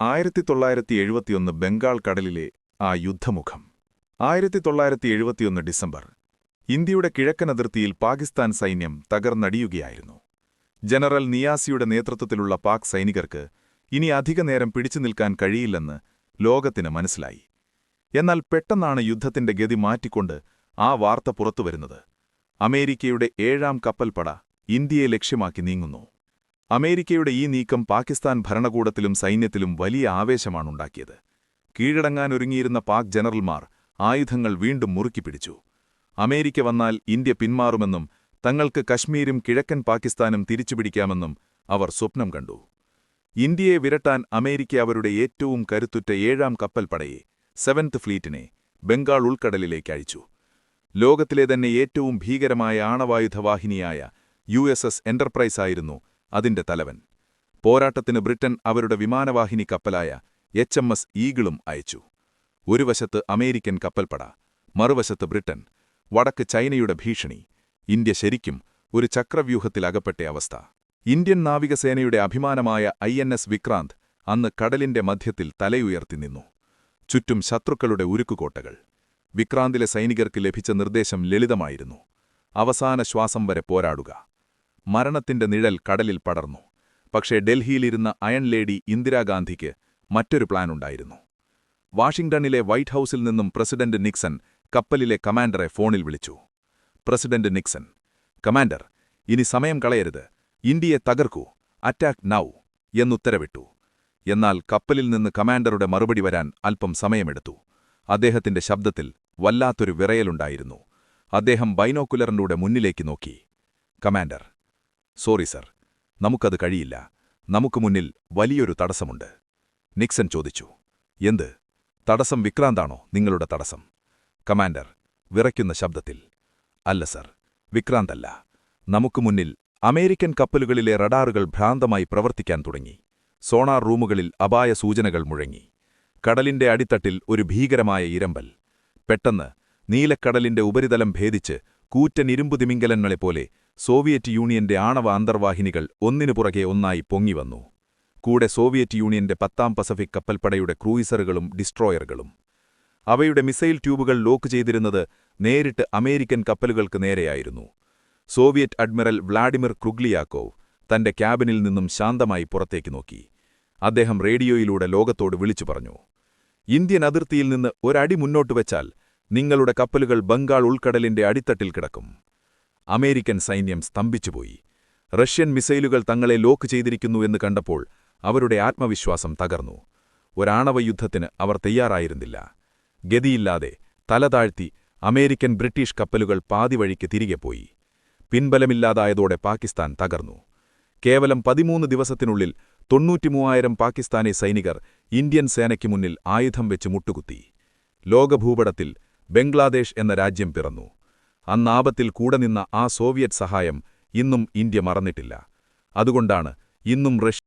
1971 ബംഗാൾ കടലിലെ ആ യുദ്ധമുഖം. 1971 ഡിസംബർ. ഇന്ത്യയുടെ കിഴക്കൻ അതിർത്തിയിൽ പാകിസ്ഥാൻ സൈന്യം തകർന്നടിയുകയായിരുന്നു. ജനറൽ നിയാസിയുടെ നേതൃത്വത്തിലുള്ള പാക് സൈനികർക്ക് ഇനി അധികനേരം പിടിച്ചു നിൽക്കാൻ കഴിയില്ലെന്ന് ലോകത്തിന് മനസ്സിലായി. എന്നാൽ പെട്ടെന്നാണ് യുദ്ധത്തിന്റെ ഗതി മാറ്റിക്കൊണ്ട് ആ വാർത്ത പുറത്തുവരുന്നത്. അമേരിക്കയുടെ 7ാം കപ്പൽപ്പട ഇന്ത്യയെ ലക്ഷ്യമാക്കി നീങ്ങുന്നു. അമേരിക്കയുടെ ഈ നീക്കം പാകിസ്ഥാൻ ഭരണകൂടത്തിലും സൈന്യത്തിലും വലിയ ആവേശമാണുണ്ടാക്കിയത്. കീഴടങ്ങാനൊരുങ്ങിയിരുന്ന പാക് ജനറൽമാർ ആയുധങ്ങൾ വീണ്ടും മുറുക്കിപ്പിടിച്ചു. അമേരിക്ക വന്നാൽ ഇന്ത്യ പിന്മാറുമെന്നും തങ്ങൾക്ക് കശ്മീരും കിഴക്കൻ പാകിസ്ഥാനും തിരിച്ചുപിടിക്കാമെന്നും അവർ സ്വപ്നം കണ്ടു. ഇന്ത്യയെ വിരട്ടാൻ അമേരിക്ക അവരുടെ ഏറ്റവും കരുത്തുറ്റ 7ാം കപ്പൽപ്പടയെ 7th ഫ്ലീറ്റിനെ ബംഗാൾ ഉൾക്കടലിലേക്ക് അയച്ചു. ലോകത്തിലെ തന്നെ ഏറ്റവും ഭീകരമായ ആണവായുധവാഹിനിയായ USS എൻ്റർപ്രൈസ് ആയിരുന്നു അതിന്റെ തലവൻ. പോരാട്ടത്തിന് ബ്രിട്ടൻ അവരുടെ വിമാനവാഹിനി കപ്പലായ HMS ഈഗിളും അയച്ചു. ഒരു വശത്ത് അമേരിക്കൻ കപ്പൽപ്പട, മറുവശത്ത് ബ്രിട്ടൻ, വടക്ക് ചൈനയുടെ ഭീഷണി. ഇന്ത്യ ശരിക്കും ഒരു ചക്രവ്യൂഹത്തിലകപ്പെട്ട അവസ്ഥ. ഇന്ത്യൻ നാവികസേനയുടെ അഭിമാനമായ INS വിക്രാന്ത് അന്ന് കടലിന്റെ മധ്യത്തിൽ തലയുയർത്തി നിന്നു. ചുറ്റും ശത്രുക്കളുടെ ഉരുക്കുകോട്ടകൾ. വിക്രാന്തിലെ സൈനികർക്ക് ലഭിച്ച നിർദ്ദേശം ലളിതമായിരുന്നു: അവസാന ശ്വാസം വരെ പോരാടുക. മരണത്തിന്റെ നിഴൽ കടലിൽ പടർന്നു. പക്ഷേ ഡൽഹിയിലിരുന്ന അയൺ ലേഡി ഇന്ദിരാഗാന്ധിക്ക് മറ്റൊരു പ്ലാനുണ്ടായിരുന്നു. വാഷിംഗ്ടണിലെ വൈറ്റ് ഹൌസിൽ നിന്നും പ്രസിഡന്റ് നിക്സൺ കപ്പലിലെ കമാൻഡറെ ഫോണിൽ വിളിച്ചു. പ്രസിഡന്റ് നിക്സൺ: കമാൻഡർ, ഇനി സമയം കളയരുത്, ഇന്ത്യയെ തകർക്കൂ, അറ്റാക്ക് നൗ എന്നുത്തരവിട്ടു. എന്നാൽ കപ്പലിൽ നിന്ന് കമാൻഡറുടെ മറുപടി വരാൻ അല്പം സമയമെടുത്തു. അദ്ദേഹത്തിന്റെ ശബ്ദത്തിൽ വല്ലാത്തൊരു വിറയലുണ്ടായിരുന്നു. അദ്ദേഹം ബൈനോക്കുലറിലൂടെ മുന്നിലേക്ക് നോക്കി. കമാൻഡർ: സോറി സർ, നമുക്കത് കഴിയില്ല. നമുക്ക് മുന്നിൽ വലിയൊരു തടസ്സമുണ്ട്. നിക്സൺ ചോദിച്ചു. എന്ത് തടസ്സം? വിക്രാന്താണോ നിങ്ങളുടെ തടസ്സം? കമാൻഡർ വിറയ്ക്കുന്ന ശബ്ദത്തിൽ: അല്ല സർ, വിക്രാന്തല്ല. നമുക്ക് മുന്നിൽ അമേരിക്കൻ കപ്പലുകളിലെ റഡാറുകൾ ഭ്രാന്തമായി പ്രവർത്തിക്കാൻ തുടങ്ങി. സോണാർ റൂമുകളിൽ അപായ സൂചനകൾ മുഴങ്ങി. കടലിന്റെ അടിത്തട്ടിൽ ഒരു ഭീകരമായ ഇരമ്പൽ. പെട്ടെന്ന് നീലക്കടലിന്റെ ഉപരിതലം ഭേദിച്ച് കൂറ്റൻ ഇരുമ്പുതിമിംഗലങ്ങളെപ്പോലെ സോവിയറ്റ് യൂണിയന്റെ ആണവ അന്തർവാഹിനികൾ ഒന്നിനു പുറകെ ഒന്നായി പൊങ്ങിവന്നു. കൂടെ സോവിയറ്റ് യൂണിയന്റെ 10ാം പസഫിക് കപ്പൽപ്പടയുടെ ക്രൂയിസറുകളും ഡിസ്ട്രോയറുകളും. അവയുടെ മിസൈൽ ട്യൂബുകൾ ലോക്ക് ചെയ്തിരുന്നത് നേരിട്ട് അമേരിക്കൻ കപ്പലുകൾക്ക് നേരെയായിരുന്നു. സോവിയറ്റ് അഡ്മിറൽ വ്ളാഡിമിർ ക്രുഗ്ലിയാക്കോവ് തന്റെ ക്യാബിനിൽ നിന്നും ശാന്തമായി പുറത്തേക്ക് നോക്കി. അദ്ദേഹം റേഡിയോയിലൂടെ ലോകത്തോട് വിളിച്ചു പറഞ്ഞു: ഇന്ത്യൻ അതിർത്തിയിൽ നിന്ന് ഒരടി മുന്നോട്ട് വെച്ചാൽ നിങ്ങളുടെ കപ്പലുകൾ ബംഗാൾ ഉൾക്കടലിന്റെ അടിത്തട്ടിൽ കിടക്കും. അമേരിക്കൻ സൈന്യം സ്തംഭിച്ചുപോയി. റഷ്യൻ മിസൈലുകൾ തങ്ങളെ ലോക്ക് ചെയ്തിരിക്കുന്നു എന്ന് കണ്ടപ്പോൾ അവരുടെ ആത്മവിശ്വാസം തകർന്നു. ഒരാണവ യുദ്ധത്തിന് അവർ തയ്യാറായിരുന്നില്ല. ഗതിയില്ലാതെ തല താഴ്ത്തി അമേരിക്കൻ ബ്രിട്ടീഷ് കപ്പലുകൾ പാതിവഴിക്ക് തിരികെ പോയി. പിൻബലമില്ലാതായതോടെ പാകിസ്ഥാൻ തകർന്നു. കേവലം 13 ദിവസത്തിനുള്ളിൽ 93,000 പാകിസ്ഥാനി സൈനികർ ഇന്ത്യൻ സേനയ്ക്ക് മുന്നിൽ ആയുധം വെച്ച് മുട്ടുകുത്തി. ലോകഭൂപടത്തിൽ ബംഗ്ലാദേശ് എന്ന രാജ്യം പിറന്നു. അന്നാപത്തിൽ കൂടെ നിന്ന ആ സോവിയറ്റ് സഹായം ഇന്നും ഇന്ത്യ മറന്നിട്ടില്ല. അതുകൊണ്ടാണ് ഇന്നും റഷ്യ